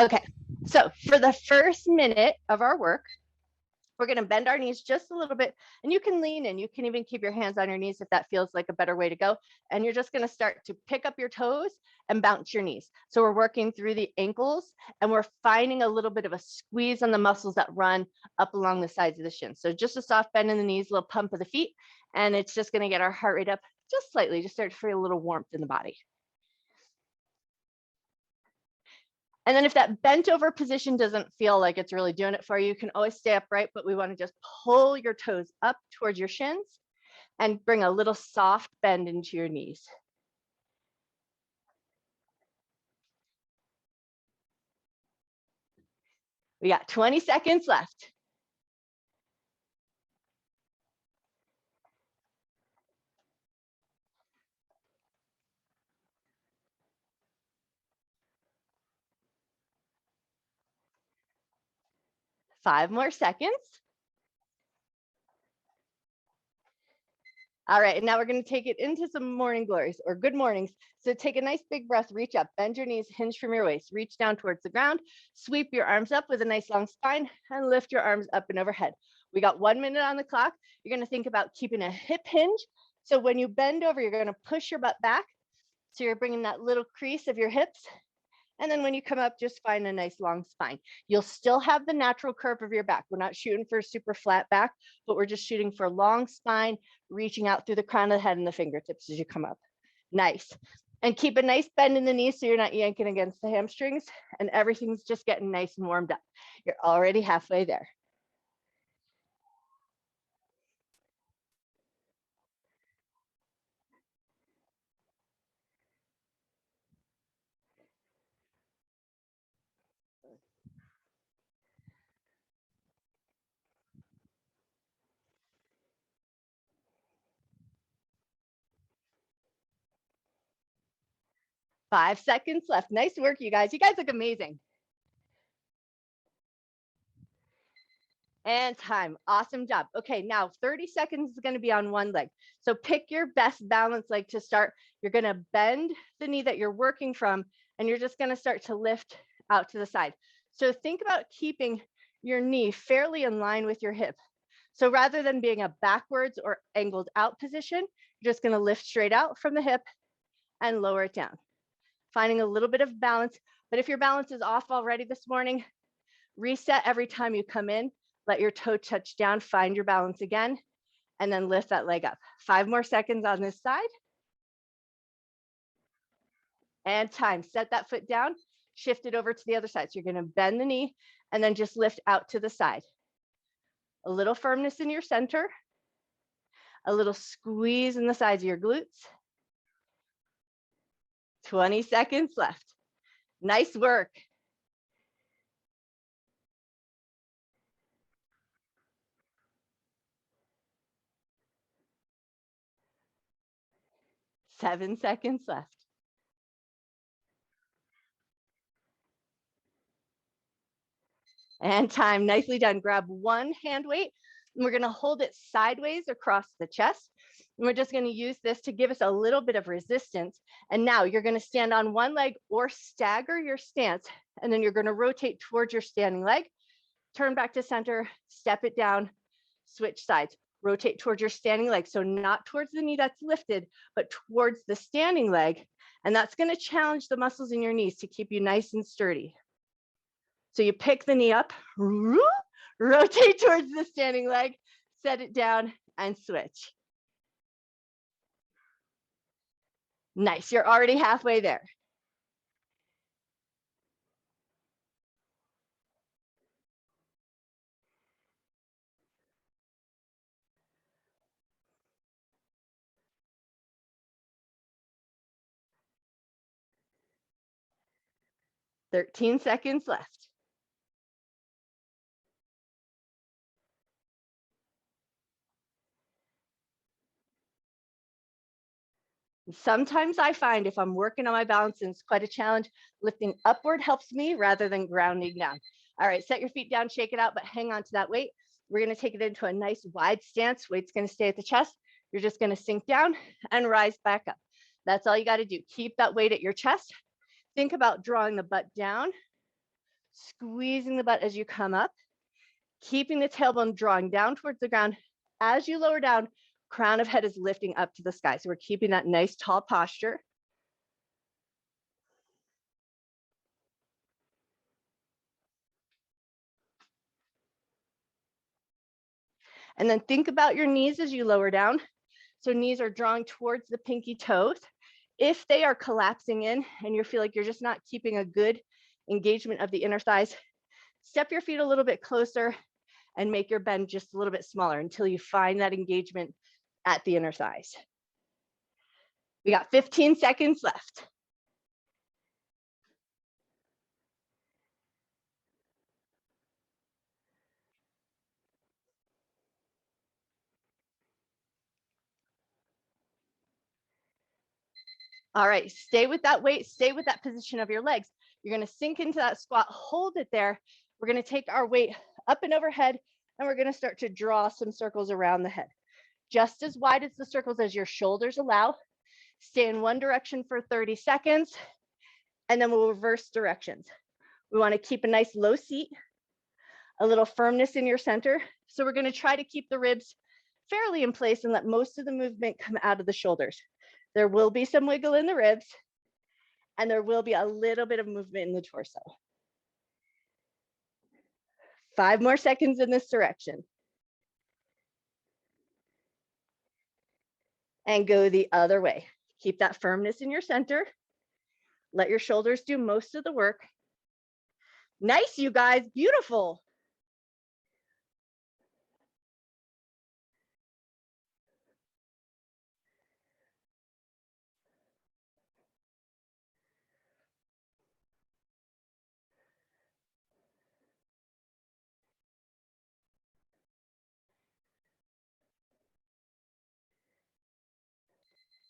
Okay, so for the first minute of our work, we're going to bend our knees just a little bit, and you can lean in. You can even keep your hands on your knees if that feels like a better way to go. And you're just going to start to pick up your toes and bounce your knees. So we're working through the ankles, and we're finding a little bit of a squeeze on the muscles that run up along the sides of the shins. So just a soft bend in the knees, a little pump of the feet, and it's just going to get our heart rate up just slightly, just start to feel a little warmth in the body. And then if that bent over position doesn't feel like it's really doing it for you, you can always stay upright, but we want to just pull your toes up towards your shins and bring a little soft bend into your knees. We got 20 seconds left. Five more seconds. All right, and now we're going to take it into some morning glories or good mornings. So take a nice big breath, reach up, bend your knees, hinge from your waist, reach down towards the ground, sweep your arms up with a nice long spine, and lift your arms up and overhead. We got 1 minute on the clock. You're going to think about keeping a hip hinge. So when you bend over, you're going to push your butt back. So you're bringing that little crease of your hips. And then when you come up, just find a nice long spine. You'll still have the natural curve of your back. We're not shooting for a super flat back, but we're just shooting for a long spine, reaching out through the crown of the head and the fingertips as you come up. Nice. And keep a nice bend in the knees so you're not yanking against the hamstrings, and everything's just getting nice and warmed up. You're already halfway there. 5 seconds left. Nice work, you guys. You guys look amazing. And time. Awesome job. Okay, now 30 seconds is going to be on one leg. So pick your best balance leg to start. You're going to bend the knee that you're working from, and you're just going to start to lift out to the side. So think about keeping your knee fairly in line with your hip. So rather than being a backwards or angled out position, you're just going to lift straight out from the hip and lower it down. Finding a little bit of balance. But if your balance is off already this morning, reset every time you come in. Let your toe touch down, find your balance again, and then lift that leg up. 5 more seconds on this side. And time. Set that foot down, shift it over to the other side. So you're going to bend the knee and then just lift out to the side. A little firmness in your center, a little squeeze in the sides of your glutes. 20 seconds left. Nice work. Seven seconds left. And time. Nicely done. Grab one hand weight, and we're going to hold it sideways across the chest. And we're just going to use this to give us a little bit of resistance. And now you're going to stand on one leg or stagger your stance. And then you're going to rotate towards your standing leg, turn back to center, step it down, switch sides, rotate towards your standing leg. So not towards the knee that's lifted, but towards the standing leg. And that's going to challenge the muscles in your knees to keep you nice and sturdy. So you pick the knee up, rotate towards the standing leg, set it down, and switch. Nice, you're already halfway there. Thirteen seconds left. Sometimes I find if I'm working on my balance and it's quite a challenge, lifting upward helps me rather than grounding down. All right, set your feet down, shake it out, but hang on to that weight. We're going to take it into a nice wide stance. Weight's going to stay at the chest. You're just going to sink down and rise back up. That's all you got to do. Keep that weight at your chest. Think about drawing the butt down, Squeezing the butt as you come up, keeping the tailbone drawing down towards the ground. As you lower down, crown of head is lifting up to the sky. So we're keeping that nice tall posture. And then think about your knees as you lower down. So knees are drawing towards the pinky toes. If they are collapsing in and you feel like you're just not keeping a good engagement of the inner thighs, step your feet a little bit closer and make your bend just a little bit smaller until you find that engagement at the inner thighs. We got 15 seconds left. All right, stay with that weight, stay with that position of your legs. You're gonna sink into that squat, hold it there. We're gonna take our weight up and overhead, and we're gonna start to draw some circles around the head. Just as wide as the circles as your shoulders allow. Stay in one direction for 30 seconds, and then we'll reverse directions. We wanna keep a nice low seat, a little firmness in your center. So we're gonna try to keep the ribs fairly in place and let most of the movement come out of the shoulders. There will be some wiggle in the ribs, and there will be a little bit of movement in the torso. 5 more seconds in this direction. And go the other way. Keep that firmness in your center. Let your shoulders do most of the work. Nice, you guys, beautiful.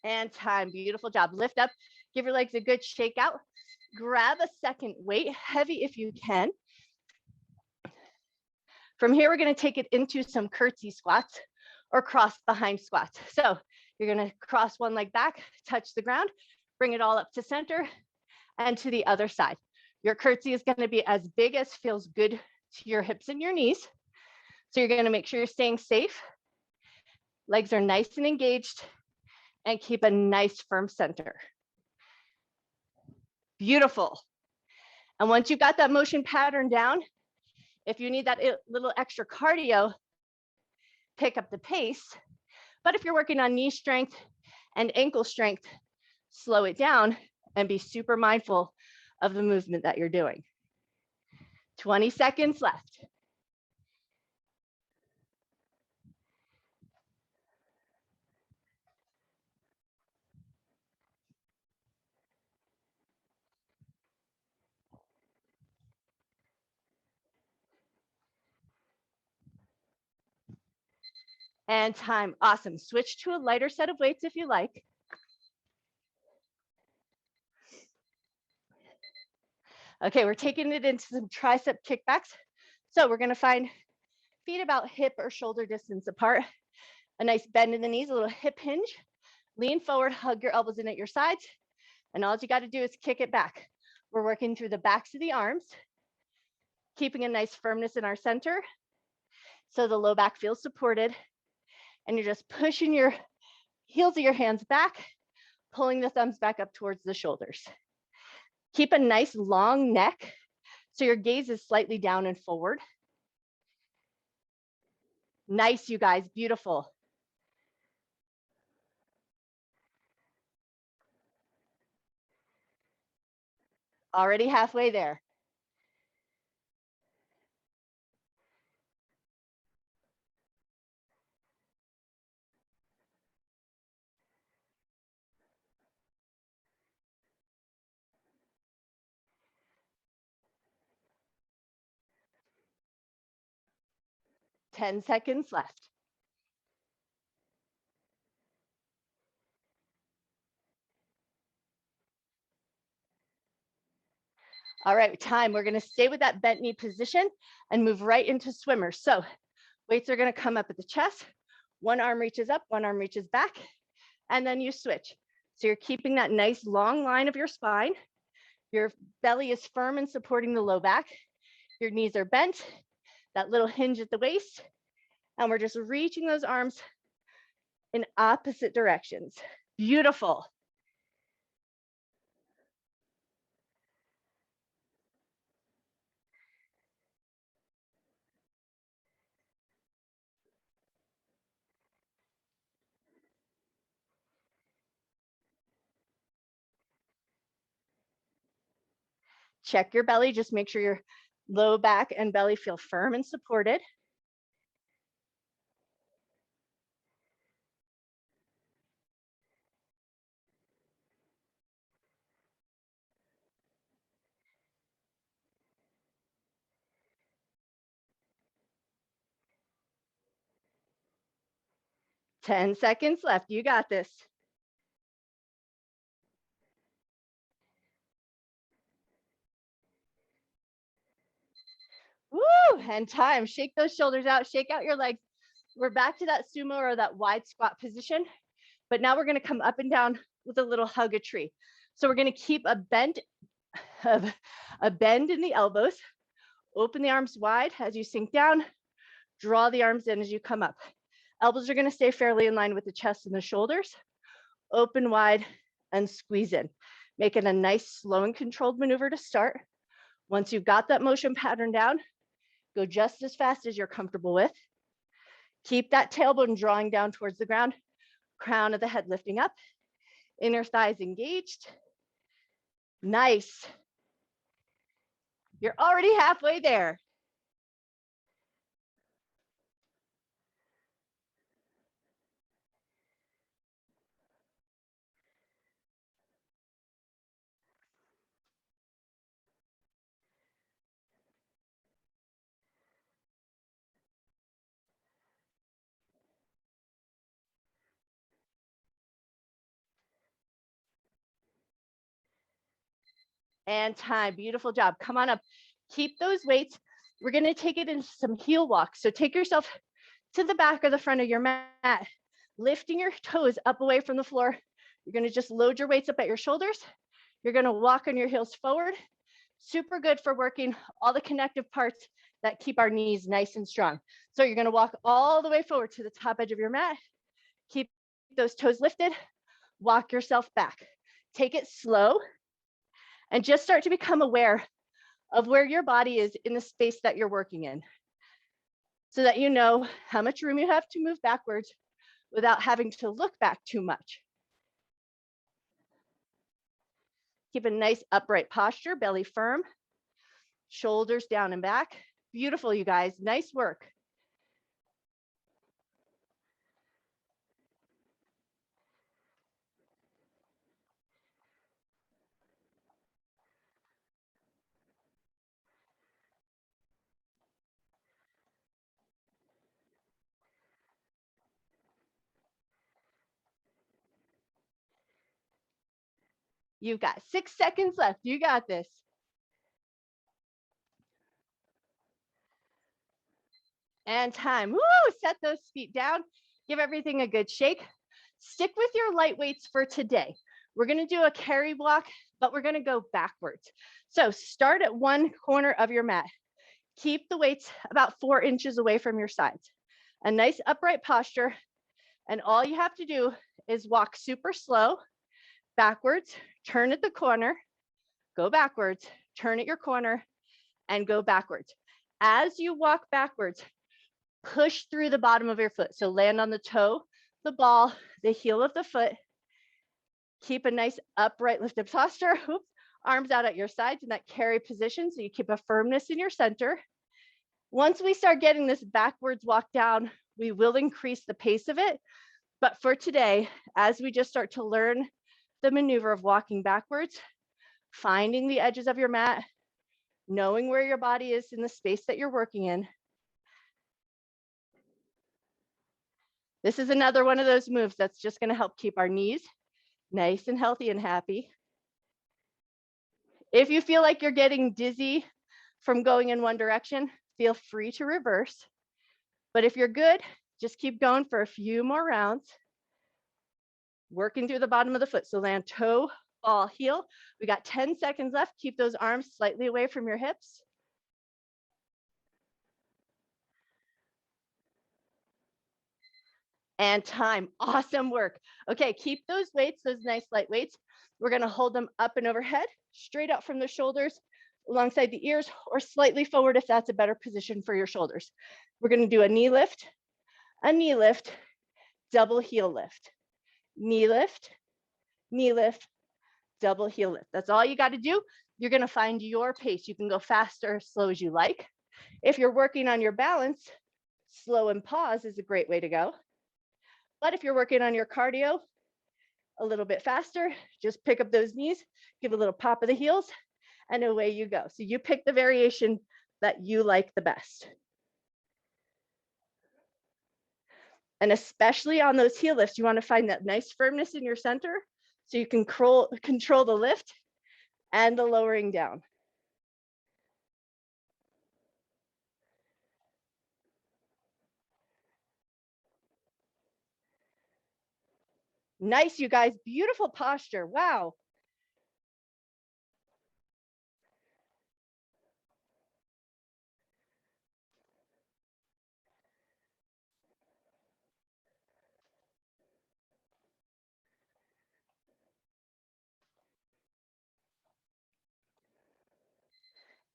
And time, beautiful job. Lift up, give your legs a good shake out. Grab a second weight, heavy if you can. From here, we're gonna take it into some curtsy squats or cross behind squats. So you're gonna cross one leg back, touch the ground, bring it all up to center and to the other side. Your curtsy is gonna be as big as feels good to your hips and your knees. So you're gonna make sure you're staying safe. Legs are nice and engaged and keep a nice firm center. Beautiful. And once you've got that motion pattern down, if you need that little extra cardio, pick up the pace. But if you're working on knee strength and ankle strength, slow it down and be super mindful of the movement that you're doing. 20 seconds left. And time, awesome. Switch to a lighter set of weights if you like. Okay, we're taking it into some tricep kickbacks. So we're gonna find feet about hip or shoulder distance apart, a nice bend in the knees, a little hip hinge, lean forward, hug your elbows in at your sides, and all you gotta do is kick it back. We're working through the backs of the arms, keeping a nice firmness in our center, so the low back feels supported, and you're just pushing your heels of your hands back, pulling the thumbs back up towards the shoulders. Keep a nice long neck, so your gaze is slightly down and forward. Nice, you guys, beautiful. Already halfway there. Ten seconds left. All right, time. We're gonna stay with that bent knee position and move right into swimmer. So weights are gonna come up at the chest. One arm reaches up, one arm reaches back, and then you switch. So you're keeping that nice long line of your spine. Your belly is firm and supporting the low back. Your knees are bent, that little hinge at the waist, and we're just reaching those arms in opposite directions. Beautiful. Check your belly, just make sure your low back and belly feel firm and supported. Ten seconds left, you got this. Woo, and time, shake those shoulders out, shake out your legs. We're back to that sumo or that wide squat position, but now we're gonna come up and down with a little hug a tree. So we're gonna keep a bend in the elbows, open the arms wide as you sink down, draw the arms in as you come up. Elbows are gonna stay fairly in line with the chest and the shoulders, open wide and squeeze in. Make it a nice slow and controlled maneuver to start. Once you've got that motion pattern down, go just as fast as you're comfortable with. Keep that tailbone drawing down towards the ground, crown of the head lifting up, inner thighs engaged. Nice. You're already halfway there. And time, beautiful job. Come on up, keep those weights. We're gonna take it into some heel walks. So take yourself to the back or the front of your mat, lifting your toes up away from the floor. You're gonna just load your weights up at your shoulders. You're gonna walk on your heels forward. Super good for working all the connective parts that keep our knees nice and strong. So you're gonna walk all the way forward to the top edge of your mat. Keep those toes lifted, walk yourself back. Take it slow and just start to become aware of where your body is in the space that you're working in, so that you know how much room you have to move backwards without having to look back too much. Keep a nice upright posture, belly firm, shoulders down and back. Beautiful, you guys, nice work. You've got 6 seconds left. You got this. And time. Woo! Set those feet down. Give everything a good shake. Stick with your light weights for today. We're going to do a carry block, but we're going to go backwards. So start at one corner of your mat. Keep the weights about 4 inches away from your sides. A nice upright posture. And all you have to do is walk super slow, backwards, turn at the corner, go backwards, turn at your corner, and go backwards. As you walk backwards, push through the bottom of your foot. So land on the toe, the ball, the heel of the foot. Keep a nice upright lifted posture. Oops. Arms out at your sides in that carry position, so you keep a firmness in your center. Once we start getting this backwards walk down, we will increase the pace of it. But for today, as we just start to learn the maneuver of walking backwards, finding the edges of your mat, knowing where your body is in the space that you're working in. This is another one of those moves that's just going to help keep our knees nice and healthy and happy. If you feel like you're getting dizzy from going in one direction, feel free to reverse. But if you're good, just keep going for a few more rounds. Working through the bottom of the foot. So land toe, ball, heel. We got 10 seconds left. Keep those arms slightly away from your hips. And time. Awesome work. Okay, keep those weights, those nice light weights. We're going to hold them up and overhead, straight out from the shoulders, alongside the ears, or slightly forward if that's a better position for your shoulders. We're going to do a knee lift, double heel lift, knee lift, double heel lift. That's all you got to do. You're going to find your pace. You can go fast or slow as you like. If you're working on your balance, slow and pause is a great way to go. But if you're working on your cardio, a little bit faster, just pick up those knees, give a little pop of the heels, and away you go. So you pick the variation that you like the best. And especially on those heel lifts, you want to find that nice firmness in your center so you can control the lift and the lowering down. Nice, you guys. Beautiful posture. Wow.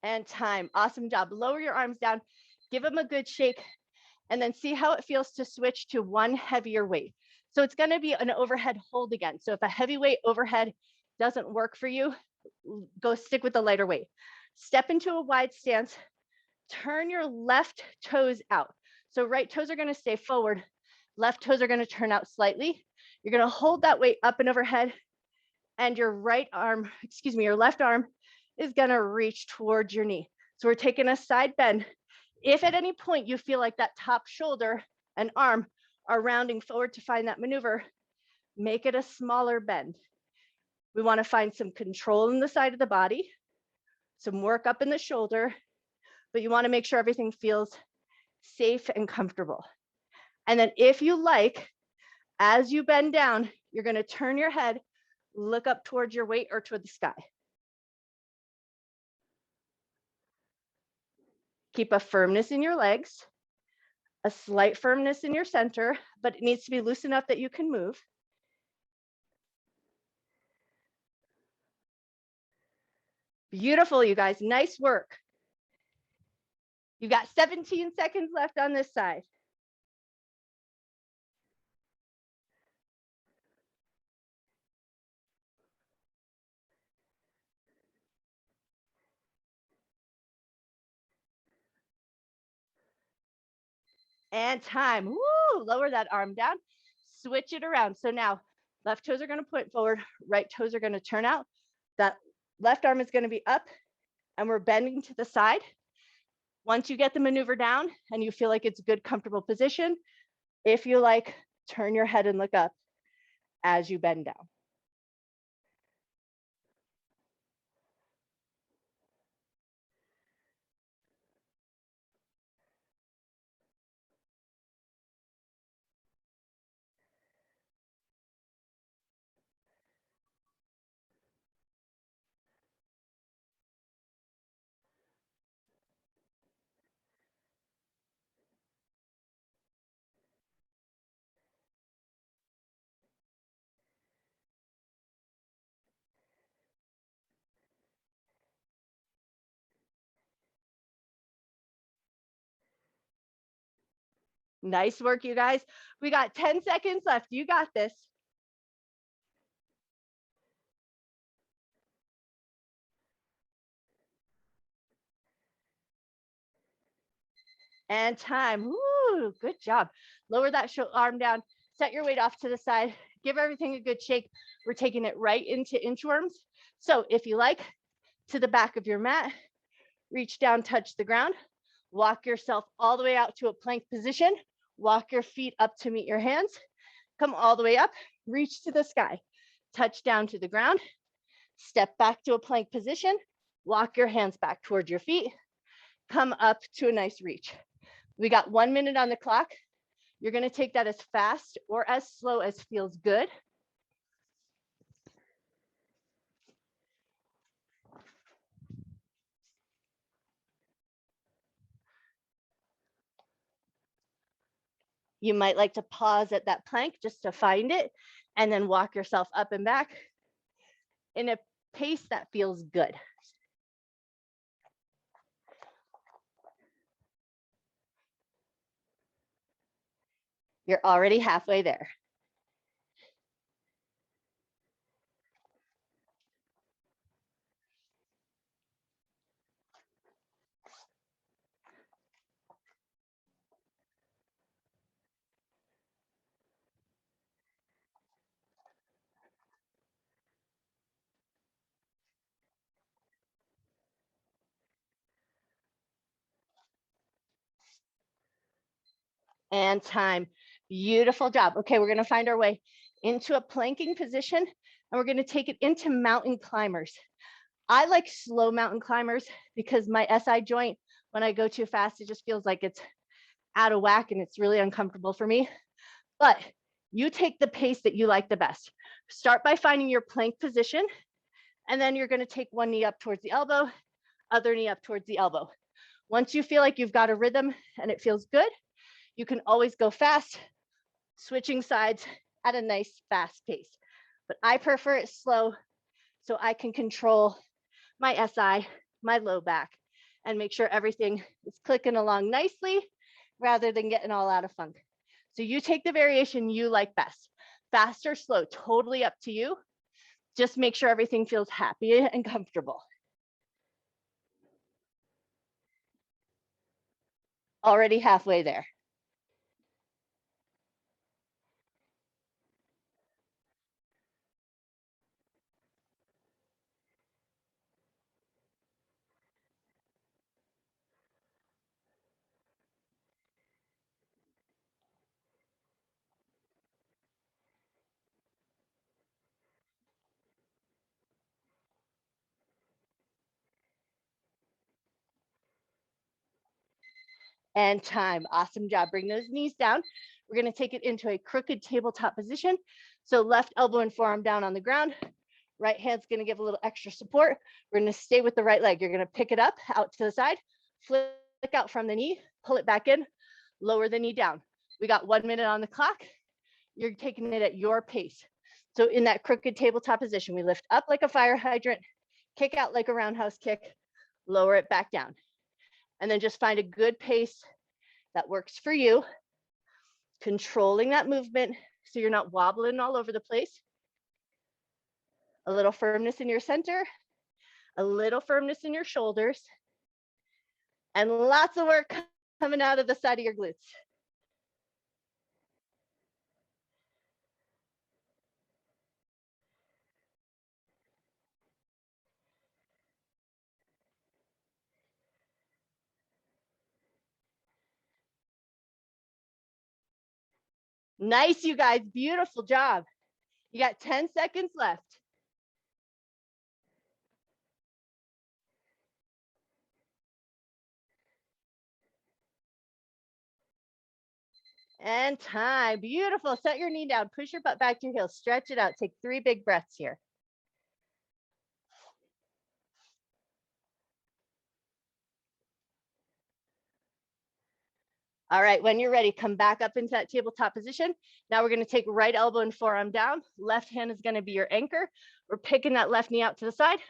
And time. Awesome job. Lower your arms down. Give them a good shake. And then see how it feels to switch to one heavier weight. So it's going to be an overhead hold again. So if a heavyweight overhead doesn't work for you, go stick with the lighter weight. Step into a wide stance. Turn your left toes out. So right toes are going to stay forward. Left toes are going to turn out slightly. You're going to hold that weight up and overhead. And your left arm is going to reach towards your knee. So we're taking a side bend. If at any point you feel like that top shoulder and arm are rounding forward to find that maneuver, make it a smaller bend. We want to find some control in the side of the body, some work up in the shoulder, but you want to make sure everything feels safe and comfortable. And then if you like, as you bend down, you're going to turn your head, look up towards your weight or toward the sky. Keep a firmness in your legs, a slight firmness in your center, but it needs to be loose enough that you can move. Beautiful, you guys. Nice work. You've got 17 seconds left on this side. And time. Woo! Lower that arm down. Switch it around. So now left toes are going to point forward, right toes are going to turn out. That left arm is going to be up and we're bending to the side. Once you get the maneuver down and you feel like it's a good, comfortable position, if you like, turn your head and look up as you bend down. Nice work, you guys. We got 10 seconds left. You got this. And time. Woo, good job. Lower that arm down. Set your weight off to the side. Give everything a good shake. We're taking it right into inchworms. So if you like, to the back of your mat, reach down, touch the ground, walk yourself all the way out to a plank position, walk your feet up to meet your hands, come all the way up, reach to the sky, touch down to the ground, step back to a plank position, walk your hands back towards your feet, come up to a nice reach. We got 1 minute on the clock. You're going to take that as fast or as slow as feels good. You might like to pause at that plank just to find it and then walk yourself up and back in a pace that feels good. You're already halfway there. And time. Beautiful job. Okay, we're going to find our way into a planking position and we're going to take it into mountain climbers. I like slow mountain climbers because my SI joint, when I go too fast, it just feels like it's out of whack and it's really uncomfortable for me. But you take the pace that you like the best. Start by finding your plank position, and then you're going to take one knee up towards the elbow, other knee up towards the elbow. Once you feel like you've got a rhythm and it feels good, you can always go fast, switching sides at a nice fast pace. But I prefer it slow so I can control my SI, my low back, and make sure everything is clicking along nicely rather than getting all out of funk. So you take the variation you like best. Fast or slow, totally up to you. Just make sure everything feels happy and comfortable. Already halfway there. And time. Awesome job. Bring those knees down. We're going to take it into a crooked tabletop position. So left elbow and forearm down on the ground. Right hand's going to give a little extra support. We're going to stay with the right leg. You're going to pick it up out to the side, flick out from the knee, pull it back in, lower the knee down. We got 1 minute on the clock. You're taking it at your pace. So in that crooked tabletop position, we lift up like a fire hydrant, kick out like a roundhouse kick, lower it back down. And then just find a good pace that works for you, controlling that movement so you're not wobbling all over the place. A little firmness in your center, a little firmness in your shoulders, and lots of work coming out of the side of your glutes. Nice, you guys. Beautiful job. You got 10 seconds left. And time. Beautiful. Set your knee down. Push your butt back to your heels. Stretch it out. Take 3 big breaths here. All right, when you're ready, come back up into that tabletop position. Now we're going to take right elbow and forearm down. Left hand is going to be your anchor. We're picking that left knee out to the side.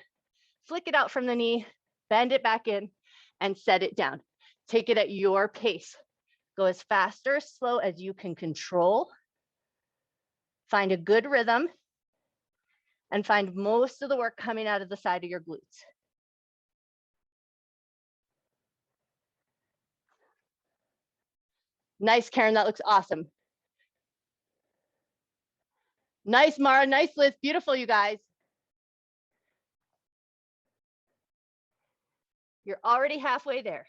Flick it out from the knee, bend it back in, and set it down. Take it at your pace. Go as fast or slow as you can control. Find a good rhythm and find most of the work coming out of the side of your glutes. Nice, Karen, that looks awesome. Nice, Mara, nice, Liz, beautiful, you guys. You're already halfway there.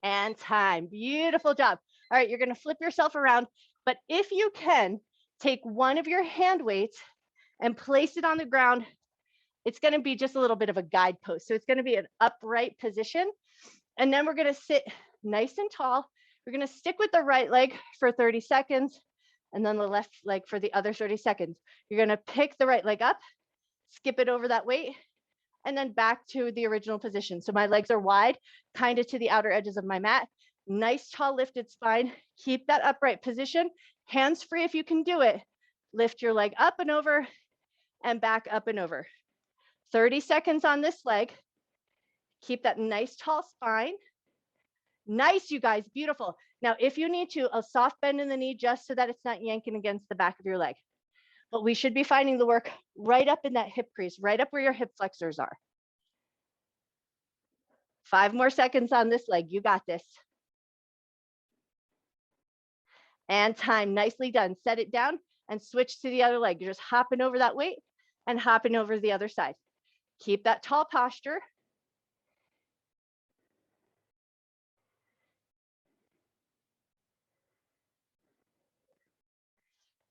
And time. Beautiful job. All right, you're going to flip yourself around, but if you can, take one of your hand weights and place it on the ground it's going to be just a little bit of a guidepost. So it's going to be an upright position. And then we're going to sit nice and tall. We're going to stick with the right leg for 30 seconds and then the left leg for the other 30 seconds. You're going to pick the right leg up, skip it over that weight, and then back to the original position. So my legs are wide, kind of to the outer edges of my mat. Nice tall lifted spine. Keep that upright position. Hands free if you can do it. Lift your leg up and over and back up and over. 30 seconds on this leg. Keep that nice tall spine. Nice, you guys, beautiful. Now, if you need to, a soft bend in the knee just so that it's not yanking against the back of your leg. But we should be finding the work right up in that hip crease, right up where your hip flexors are. 5 more seconds on this leg. You got this. And time, nicely done. Set it down and switch to the other leg. You're just hopping over that weight and hopping over the other side. Keep that tall posture.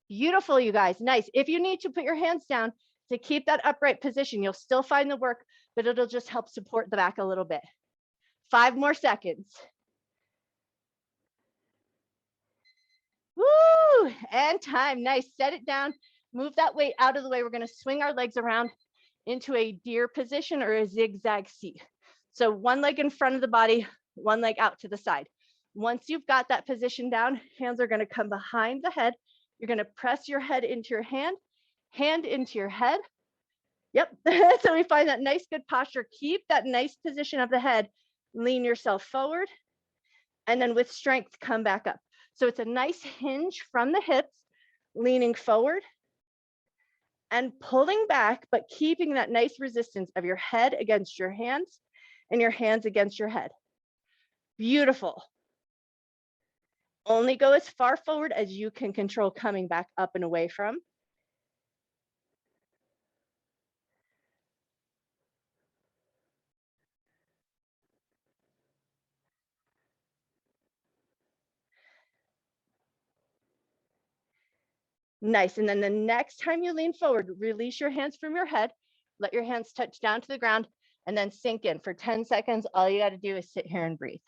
Beautiful, you guys, nice. If you need to put your hands down to keep that upright position, you'll still find the work, but it'll just help support the back a little bit. 5 more seconds. Woo, and time, nice. Set it down, move that weight out of the way. We're gonna swing our legs around into a deer position or a zigzag seat. So one leg in front of the body, one leg out to the side. Once you've got that position down, hands are gonna come behind the head. You're gonna press your head into your hand into your head. Yep, so we find that nice, good posture. Keep that nice position of the head. Lean yourself forward, and then with strength, come back up. So it's a nice hinge from the hips, leaning forward and pulling back, but keeping that nice resistance of your head against your hands and your hands against your head. Beautiful. Only go as far forward as you can control coming back up and away from. Nice, and then the next time you lean forward, release your hands from your head, let your hands touch down to the ground, and then sink in for 10 seconds. All you got to do is sit here and breathe.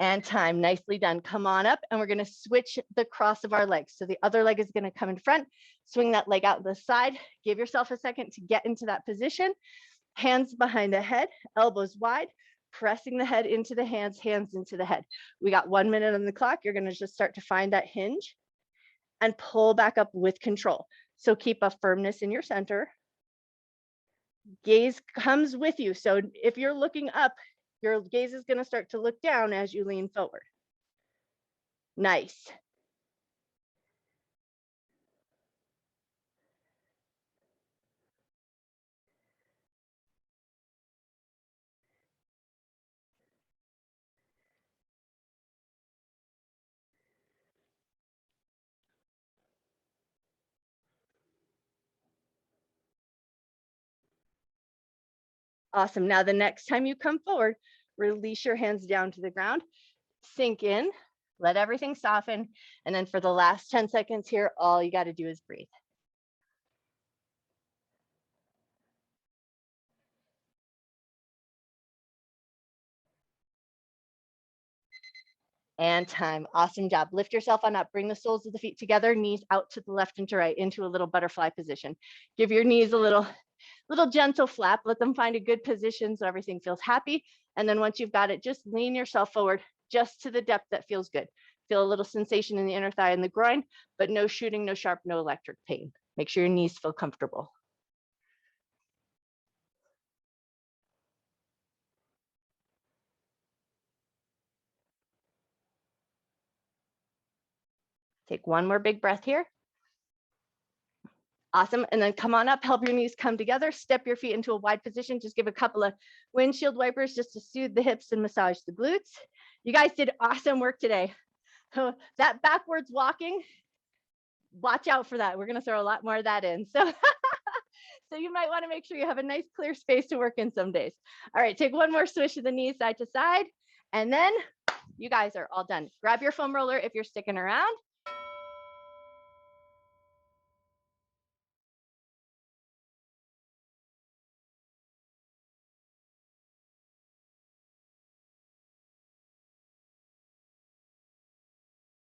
And time, nicely done. Come on up, and we're gonna switch the cross of our legs. So the other leg is gonna come in front, swing that leg out the side, give yourself a second to get into that position. Hands behind the head, elbows wide, pressing the head into the hands, hands into the head. We got 1 minute on the clock. You're gonna just start to find that hinge and pull back up with control. So keep a firmness in your center. Gaze comes with you. So if you're looking up, your gaze is gonna start to look down as you lean forward. Nice. Awesome. Now, the next time you come forward, release your hands down to the ground, sink in, let everything soften. And then for the last 10 seconds here, all you got to do is breathe. And time. Awesome job. Lift yourself on up. Bring the soles of the feet together, knees out to the left and to right into a little butterfly position. Give your knees a little gentle flap. Let them find a good position so everything feels happy. And then once you've got it, just lean yourself forward just to the depth that feels good. Feel a little sensation in the inner thigh and the groin, but no shooting, no sharp, no electric pain. Make sure your knees feel comfortable. Take one more big breath here. Awesome. And then come on up, help your knees come together, step your feet into a wide position. Just give a couple of windshield wipers just to soothe the hips and massage the glutes. You guys did awesome work today. That backwards walking, watch out for that. We're going to throw a lot more of that in. So you might want to make sure you have a nice clear space to work in some days. All right, take one more swish of the knees side to side, and then You guys are all done. Grab your foam roller if you're sticking around.